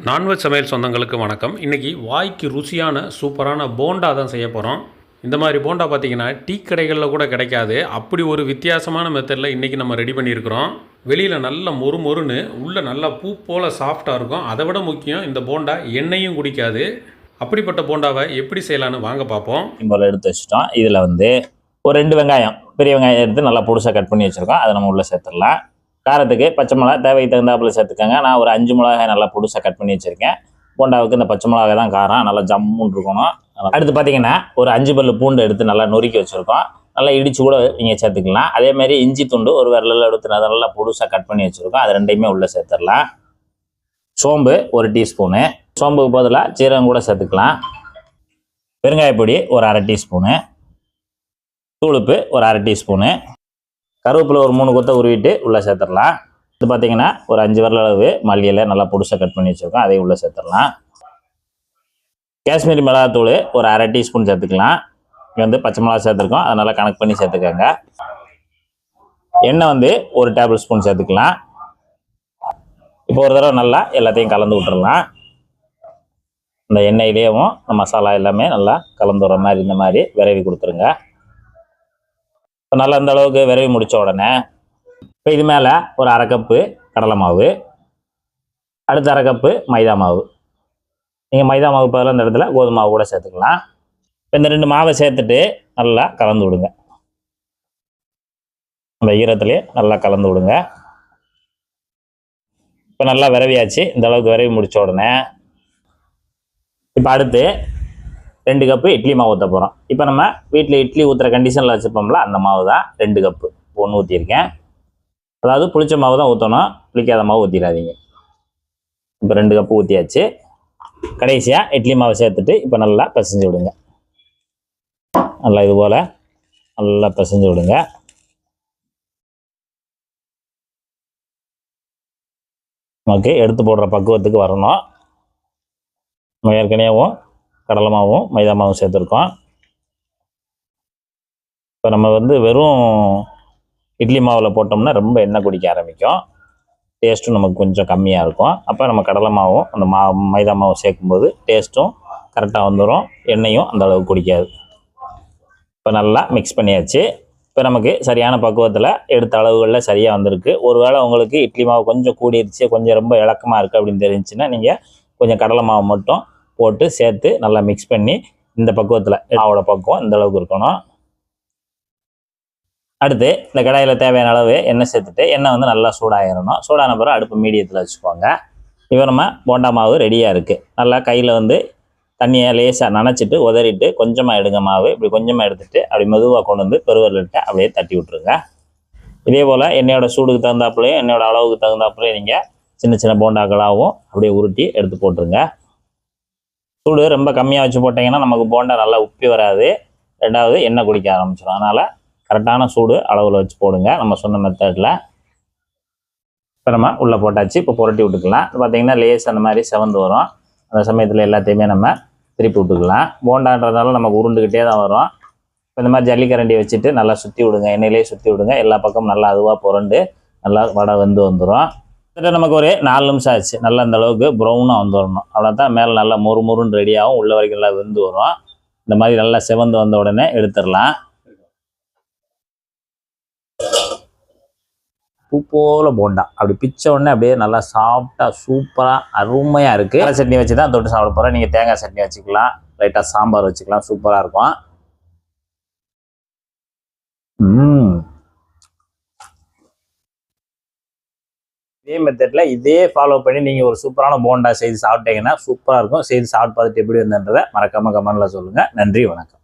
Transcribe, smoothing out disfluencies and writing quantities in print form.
Non veg சமையல் சொந்தங்களுக்கு வணக்கம். இன்றைக்கி வாய்க்கு ருசியான சூப்பரான போண்டா தான் செய்ய போகிறோம். இந்த மாதிரி போண்டா பார்த்திங்கன்னா டீ கடைகளில் கூட கிடைக்காது. அப்படி ஒரு வித்தியாசமான மெத்தடில் இன்றைக்கி நம்ம ரெடி பண்ணியிருக்கிறோம். வெளியில் நல்ல மொறு மொறுன்னு உள்ளே நல்லா பூ போல் சாஃப்டாக இருக்கும். அதை விட முக்கியம், இந்த போண்டா எண்ணெயும் குடிக்காது. அப்படிப்பட்ட போண்டாவை எப்படி செய்யலான்னு வாங்க பார்ப்போம். இவ்வளோ எடுத்து வச்சுட்டோம். இதில் ஒரு 2 வெங்காயம், பெரிய வெங்காயம் எடுத்து நல்லா பொடிசாக கட் பண்ணி வச்சுருக்கோம். அதை நம்ம உள்ளே சேர்த்துடலாம். காரத்துக்கு பச்சை மிளகா தேவைக்கு தகுந்தாப்புல சேர்த்துக்கோங்க. நான் ஒரு 5 மிளகாய் நல்லா பொடிசாக கட் பண்ணி வச்சுருக்கேன். போண்டாவுக்கு இந்த பச்சை மிளகாய் தான் காரம், நல்லா ஜம்முன்னு இருக்கணும். அடுத்து பார்த்தீங்கன்னா ஒரு 5 பல்லு பூண்டு எடுத்து நல்லா நொறுக்கி வச்சுருக்கோம். நல்லா இடித்து கூட நீங்கள் சேர்த்துக்கலாம். அதேமாதிரி இஞ்சி துண்டு ஒரு விரலில் எடுத்து நல்லா பொடிசாக கட் பண்ணி வச்சுருக்கோம். அது ரெண்டையுமே உள்ளே சேர்த்துடலாம். சோம்பு 1 டீஸ்பூனு, சோம்புக்கு பதிலாக சீரகம் கூட சேர்த்துக்கலாம். பெருங்காயப்பொடி ஒரு 1/2 டீஸ்பூனு, தூளுப்பு ஒரு 1/2 டீஸ்பூனு, கருவேப்பிலை ஒரு 3 கொத்தை உருவிட்டு உள்ளே சேர்த்துடலாம். இது பார்த்தீங்கன்னா ஒரு 5 விரல் அளவு மல்லியில நல்லா பொடிசாக கட் பண்ணி வச்சுருக்கோம். அதையும் உள்ளே சேர்த்துடலாம். காஷ்மீரி மிளகாத்தூள் ஒரு 1/2 டீஸ்பூன் சேர்த்துக்கலாம். இங்கே பச்சை மிளகா சேர்த்துருக்கோம், அதனால் கணக்கு பண்ணி சேர்த்துக்கோங்க. எண்ணெய் 1 டேபிள் ஸ்பூன் சேர்த்துக்கலாம். இப்போ ஒரு தடவை நல்லா எல்லாத்தையும் கலந்து விட்டுறலாம். இந்த எண்ணெயிலேயும் இந்த மசாலா எல்லாமே நல்லா கலந்து விடுற மாதிரி இந்த மாதிரி விரவி கொடுத்துருங்க. இப்போ நல்லா இந்த அளவுக்கு விரவி முடித்த உடனே இப்போ இது மேலே ஒரு 1/2 கப்பு கடலை மாவு, அடுத்த 1/2 கப்பு மைதா மாவு. நீங்கள் மைதா மாவு பதிலாக இந்த இடத்துல கோதுமை மாவு கூட சேர்த்துக்கலாம். இப்போ இந்த 2 மாவை சேர்த்துட்டு நல்லா கலந்து விடுங்க. அந்த ஈரத்துலேயே நல்லா கலந்து விடுங்க. இப்போ நல்லா விரவியாச்சு. இந்த அளவுக்கு விரவி முடித்த உடனே இப்போ அடுத்து 2 கப்பு இட்லி மாவு ஊற்ற போகிறோம். இப்போ நம்ம வீட்டில் இட்லி ஊற்றுற கண்டிஷனில் வச்சுருப்போம்ல, அந்த மாவு தான் 2 கப்பு 1 ஊற்றிருக்கேன். அதாவது புளிச்ச மாவு தான் ஊற்றணும், புளிக்காத மாவு ஊற்றிடாதீங்க. இப்போ 2 கப்பு ஊற்றியாச்சு. கடைசியாக இட்லி மாவு சேர்த்துட்டு இப்போ நல்லா பிசைஞ்சு விடுங்க. நல்லா இது போல் நல்லா பிசைஞ்சு விடுங்க. நமக்கு எடுத்து போடுற பக்குவத்துக்கு வரணும். நம்ம ஏற்கனவே கடலை மாவும் மைதா மாவும் சேர்த்துருக்கோம். இப்போ நம்ம வெறும் இட்லி மாவில் போட்டோம்னா ரொம்ப எண்ணெய் குடிக்க ஆரம்பிக்கும். டேஸ்ட்டும் நமக்கு கொஞ்சம் கம்மியாக இருக்கும். அப்போ நம்ம கடலை மாவும் அந்த மைதா மாவும் சேர்க்கும்போது டேஸ்ட்டும் கரெக்டாக வந்துடும், எண்ணெயும் அந்த அளவுக்கு குடிக்காது. இப்போ நல்லா மிக்ஸ் பண்ணியாச்சு. இப்போ நமக்கு சரியான பக்குவத்தில் எடுத்த அளவுகளில் சரியாக வந்திருக்கு. ஒருவேளை உங்களுக்கு இட்லி மாவு கொஞ்சம் கூடிருச்சு, கொஞ்சம் ரொம்ப இலக்கமாக இருக்குது அப்படின்னு தெரிஞ்சுன்னா நீங்கள் கொஞ்சம் கடலை மாவு மட்டும் போட்டு சேர்த்து நல்லா மிக்ஸ் பண்ணி இந்த பக்குவத்தில் மாவோட பக்குவம் இந்த அளவுக்கு இருக்கணும். அடுத்து இந்த கடாயில் தேவையான அளவு எண்ணெய் சேர்த்துட்டு எண்ணெய் நல்லா சூடாகிடணும். சூடான பிறகு அடுப்பு மீடியத்தில் வச்சுக்கோங்க. இப்போ நம்ம போண்டா மாவு ரெடியாக இருக்குது. நல்லா கையில் தண்ணியை லேசாக நனைச்சிட்டு உதறிட்டு கொஞ்சமாக எடுங்க மாவு. இப்படி கொஞ்சமாக எடுத்துகிட்டு அப்படி மெதுவாக கொண்டு பெருவரலிட்டு அப்படியே தட்டி விட்ருங்க. இதே போல் எண்ணெயோட சூடுக்கு தகுந்தாப்புலையும் எண்ணெயோட அளவுக்கு தகுந்தாப்புலையும் நீங்கள் சின்ன சின்ன போண்டாக்களாகவும் அப்படியே உருட்டி எடுத்து போட்டுருங்க. சூடு ரொம்ப கம்மியாக வச்சு போட்டிங்கன்னா நமக்கு போண்டா நல்லா உப்பி வராது. ரெண்டாவது எண்ணெய் குடிக்க ஆரம்பிச்சிடும். அதனால் கரெக்டான சூடு அளவில் வச்சு போடுங்க நம்ம சொன்ன மெத்தடில். இப்போ நம்ம உள்ளே போட்டாச்சு. இப்போ புரட்டி விட்டுக்கலாம். பார்த்திங்கன்னா லேஸ் அந்த மாதிரி செவந்து வரும். அந்த சமயத்தில் எல்லாத்தையுமே நம்ம திருப்பி விட்டுக்கலாம். போண்டான்றதால நமக்கு உருண்டுக்கிட்டே தான் வரும். இப்போ இந்த மாதிரி ஜல்லிக்கரண்டியை வச்சுட்டு நல்லா சுற்றி விடுங்க. எண்ணெயிலே சுற்றி விடுங்க. எல்லா பக்கமும் நல்லா அதுவாக புரண்டு நல்லா வடை வந்துடும். நமக்கு ஒரு 4 நிமிஷம் ஆச்சு. நல்லா அந்த அளவுக்கு ப்ரௌனாக வந்துடணும். அவ்வளோதான். மேலே நல்லா மொறுன்னு ரெடியாகும். உள்ள வரைக்கும் நல்லா வெந்து வரும். இந்த மாதிரி நல்லா செவந்து வந்த உடனே எடுத்துடலாம். பூ போல போண்டா அப்படி பிச்ச உடனே அப்படியே நல்லா சாஃப்டாக சூப்பராக அருமையாக இருக்குது. கடலை சட்னி வச்சு தான் தொட்டு சாப்பிட போகிறேன். நீங்கள் தேங்காய் சட்னி வச்சுக்கலாம், லைட்டாக சாம்பார் வச்சுக்கலாம். சூப்பராக இருக்கும். இதே மெத்தடில் இதே ஃபாலோ பண்ணி நீங்கள் ஒரு சூப்பரான போண்டா செய்து சாப்பிட்டீங்கன்னா சூப்பராக இருக்கும். செய்து சாப்பிட்டு பார்த்துட்டு எப்படி வந்தன்றதை மறக்காமல் கமெண்ட்டில் சொல்லுங்கள். நன்றி, வணக்கம்.